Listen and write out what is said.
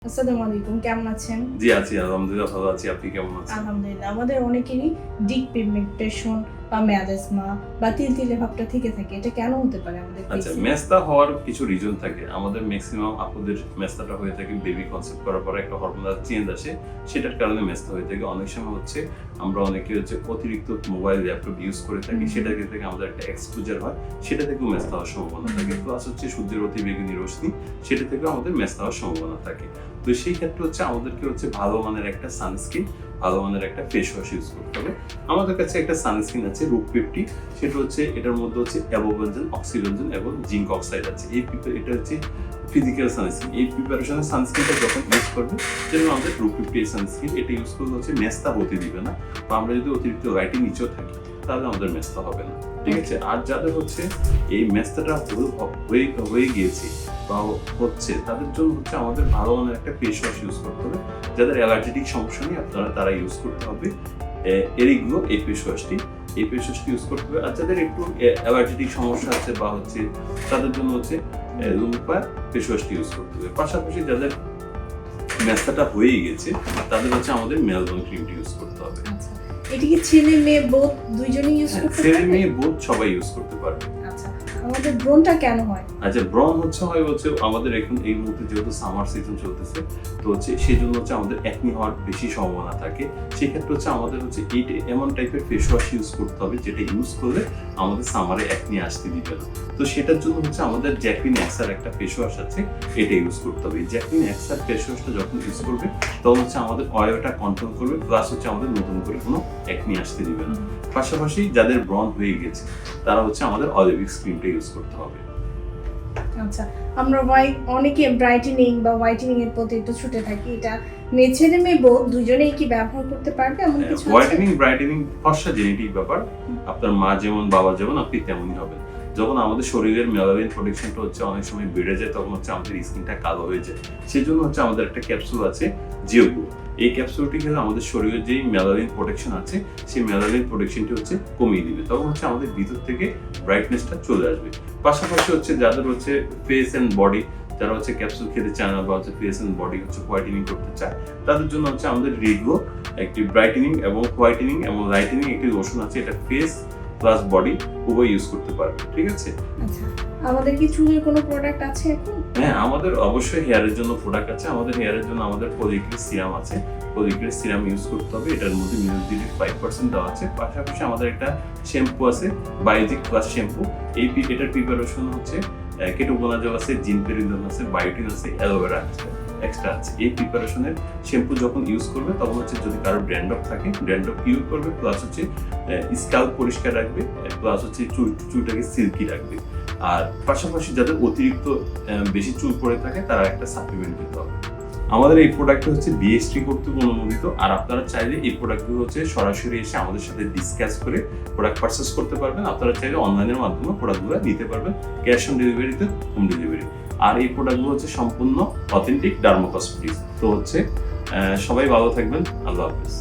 আসসালামু আলাইকুম, কেমন আছেন? জি আছি, আলহামদুলিল্লাহ ভালো আছি। আপনি কেমন আছেন? আলহামদুলিল্লাহ। আমাদের অনেকেরই ডিপ পিগমেন্টেশন বা মেলাজমা বা তিলতিলে ভাবটা থেকে থাকে। এটা কেন হতে পারে আমাদের আচ্ছা, ফেসে? মেস্তা হওয়ার কিছু রিজন থাকে। আমাদের ম্যাক্সিমাম আপুদের মেস্তাটা হয়ে থাকে বেবি কনসেপ্ট করার পরে একটা হরমোনাল চেঞ্জ আসে, সেটার কারণে মেস্তা হয়ে থাকে। অনেক সময় হচ্ছে আমরা অনেকে হচ্ছে অতিরিক্ত মোবাইল ল্যাপটপ ইউজ করে থাকি, সেটা থেকে আমাদের একটা এক্সপোজার হয়, সেটা থেকেও মেস্তা হওয়ার সম্ভাবনা থাকে। প্লাস হচ্ছে সূর্যের অতিবেগুনি রশ্মি, সেটা থেকেও আমাদের মেস্তা হওয়ার সম্ভাবনা থাকে। তো সেই ক্ষেত্রে হচ্ছে আমাদেরকে হচ্ছে ভালো মানের একটা সানস্ক্রিন, ভালো মানের একটা ফেস ওয়াশ ইউজ করতে হবে। আমাদের কাছে একটা সানস্ক্রিন আছে রূপ 50, সেটা হচ্ছে এটার মধ্যে হচ্ছে অ্যাবোভেনজেন, অক্সিভেনজেন এবং জিঙ্ক অক্সাইড আছে। এটা হচ্ছে ফিজিক্যাল সানস্ক্রিন। এই প্রিপারেশনের সানস্ক্রিনটা যখন ইউজ করবে, যেমন আমাদের রূপ 50 এই সানস্ক্রিন, এটা ইউজ করলে হচ্ছে মেস্তা হতে দিবে না, বা আমরা যদি অতিরিক্ত লাইটের নিচেও থাকি তাহলে আমাদের মেস্তা হবে না, ঠিক আছে। আর যাদের হচ্ছে এই মেস্তাটা হয়ে গিয়েছে বা হচ্ছে, তাদের জন্য হচ্ছে আমাদের ভালো মানের একটা ফেস ওয়াশ ইউজ করতে হবে। যাদের অ্যালার্জেটিক সমস্যা নেই তারা ইউজ করতে হবে এরিগ্লো এই ফেস ওয়াশটি ইউজ করতে হবে। আর যাদের একটু অ্যালার্জেটিক সমস্যা আছে বা হচ্ছে, তাদের জন্য হচ্ছে লুম্পা ফেস ওয়াশটি ইউজ করতে হবে। পাশাপাশি যাদের মেস্তাটা হয়ে গেছে তাদের হচ্ছে আমাদের মেলবন ক্রিমটি ইউজ করতে হবে। আচ্ছা, এটা কি ছেলে মেয়ে বোথ দুইজনেই ইউজ করতে পারবে? ছেলে মেয়ে বোথ সবাই ইউজ করতে পারবে। আচ্ছা, আমাদের ব্রণটা কেন হয়? আচ্ছা, ব্রণ হচ্ছে আমাদের এখন এই মুহূর্তে যেহেতু সামার সিজন চলতেছে, তো হচ্ছে সেই জন্য হচ্ছে আমাদের অ্যাকনি হওয়ার বেশি সম্ভাবনা থাকে। সেক্ষেত্রে হচ্ছে আমাদের হচ্ছে এমন টাইপের ফেস ওয়াশ ইউজ করতে হবে যেটা ইউজ করলে আমাদের সামারে অ্যাকনি আসতে দিবে না। তো সেটার জন্য হচ্ছে আমাদের জ্যাকলিন এক্সার একটা ফেস ওয়াশ আছে, এটা ইউজ করতে হবে। জ্যাকলিন এক্সার ফেস ওয়াশটা যখন ইউজ করবে তখন হচ্ছে আমাদের অয়েলটা কন্ট্রোল করবে, প্লাস হচ্ছে আমাদের নতুন করে কোনো অ্যাকনি আসতে দিবে না। পাশাপাশি যাদের ব্রণ হয়ে গেছে তারা হচ্ছে আমাদের অলিভিক্স ক্রিমটা ইউজ করতে হবে। আচ্ছা, আমরা অনেকে ব্রাইটেনিং বা হোয়াইটেনিং এর প্রতি একটু ছুটে থাকি। এটা ছেলে মেয়ে বোথ দুজনেই কি ব্যবহার করতে পারবে এমন কিছু আছে? হোয়াইটেনিং ব্রাইটেনিং ফর্সা জেনেটিক ব্যাপার। আপনার মা যেমন বাবা যেমন আপনি তেমনই হবেন। যখন আমাদের শরীরের মেলানিন প্রোটেকশনটা হচ্ছে অনেক সময় বেড়ে যায়, তখন হচ্ছে আমাদের স্কিনটা কালো হয়ে যায়। সেই জন্য হচ্ছে আমাদের একটা ক্যাপসুল আছে জিওগ্লো। এই ক্যাপসুলটি খেলে আমাদের শরীরের যেই মেলানিন প্রোটেকশন আছে, সেই মেলানিন প্রোটেকশনটি হচ্ছে কমিয়ে দিবে। তখন হচ্ছে আমাদের ভিতর থেকে ব্রাইটনেসটা চলে আসবে। পাশাপাশি হচ্ছে যাদের হচ্ছে ফেস অ্যান্ড বডি, যারা হচ্ছে ক্যাপসুল খেতে চায় না বা হচ্ছে ফেস অ্যান্ড বডি হচ্ছে হোয়াইটেনিং করতে চায়, তাদের জন্য হচ্ছে আমাদের রিগ্লো একটি ব্রাইটেনিং এবং হোয়াইটেনিং এবং লাইটেনিং একটি লোশন আছে। এটা ফেস প্লাস বডি উভয় ইউজ করতে পারবে, ঠিক আছে। আচ্ছা, আমাদের কি চুলের কোনো প্রোডাক্ট আছে এখন? হ্যাঁ, আমাদের অবশ্যই হেয়ারের জন্য প্রোডাক্ট আছে। আমাদের হেয়ারের জন্য আমাদের ফলিক্রিস সিরাম আছে। ফলিক্রিস সিরাম ইউজ করতে হবে। এটার মধ্যে মিনোক্সিডিল 5% দেওয়া আছে। পাশাপাশি আমাদের একটা শ্যাম্পু আছে, বায়োজিক প্লাস শ্যাম্পু। এটার প্রিপারেশন হচ্ছে কেটোকোনাজল আছে, জিনপেরিডন আছে, বায়োটিন আছে, অ্যালোভেরা এক্সট্রা আছে। এই প্রিপারেশনের শ্যাম্পু যখন ইউজ করবে তখন হচ্ছে যদি কারো ড্যান্ড্রফ থাকে, ড্যান্ড্রফ কিউর করবে, প্লাস হচ্ছে স্ক্যাল্প পরিষ্কার রাখবে, প্লাস হচ্ছে চুলটাকে সিল্কি রাখবে। আর পাশাপাশি যাদের অতিরিক্ত বেশি চুল পড়ে থাকে তারা একটা সাপ্লিমেন্ট দিতে হবে। আমাদের এই প্রোডাক্ট হচ্ছে বিএসটি কর্তৃক অনুমোদিত। আর আপনারা চাইলে এই প্রোডাক্টগুলো হচ্ছে সরাসরি এসে আমাদের সাথে ডিসকাস করে প্রোডাক্ট পারচেস করতে পারবেন। আপনারা চাইলে অনলাইনের মাধ্যমে প্রোডাক্টগুলো নিতে পারবেন, ক্যাশ অন ডেলিভারিতে, হোম ডেলিভারি। আর এই প্রোডাক্টগুলো হচ্ছে সম্পূর্ণ অথেন্টিক ডার্মা কসমেটিক্স। তো হচ্ছে সবাই ভালো থাকবেন, আল্লাহ হাফেজ।